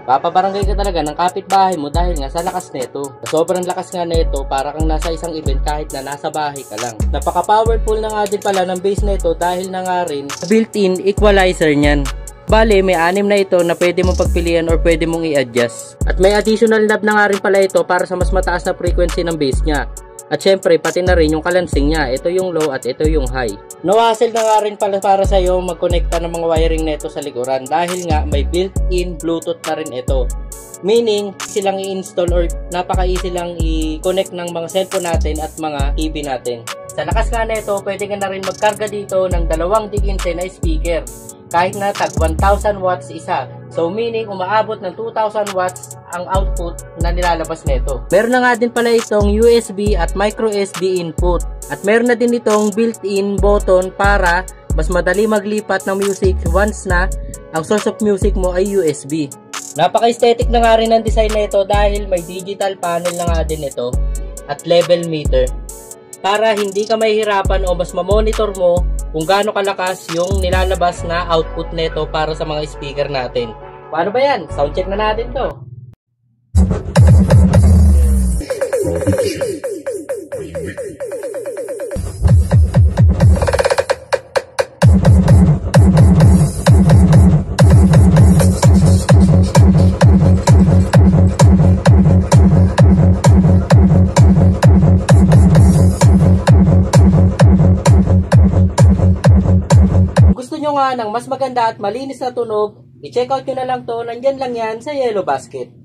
Papabarangay ka talaga ng kapitbahay mo dahil nga sa lakas nito. Sobrang lakas nga nito, para kang nasa isang event kahit na nasa bahay ka lang. Napaka-powerful na nga din pala ng bass nito dahil na nga rin built-in equalizer niyan. Bale, may 6 na ito na pwede mong pagpilian or pwede mong i-adjust. At may additional knob na nga rin pala ito para sa mas mataas na frequency ng bass niya. At syempre, pati na rin yung kalansing niya. Ito yung low at ito yung high. No hassle na nga rin pala para sa iyo magkonekta ng mga wiring nito sa likuran dahil nga may built-in Bluetooth na rin ito. Meaning, silang i-install or napaka-easy lang i-connect ng mga cellphone natin at mga TV natin. Sa lakas nga nito, pwede ka na rin magkarga dito ng 2.15 na speaker. Kahit na tag 1,000 watts isa. So meaning umaabot ng 2,000 watts ang output na nilalabas nito. Meron na nga din pala itong USB at micro SD input. At meron na din itong built-in button para mas madali maglipat ng music once na ang source of music mo ay USB. Napaka-aesthetic na nga rin ang design nito dahil may digital panel na nga din ito at level meter. Para hindi ka mahihirapan o mas mamonitor mo kung gaano kalakas yung nilalabas na output nito para sa mga speaker natin. Paano ba yan? Soundcheck na natin to. Gusto nyo nga ng mas maganda at malinis na tunog, i-check out nyo na lang to, nandyan lang yan sa Yellow Basket.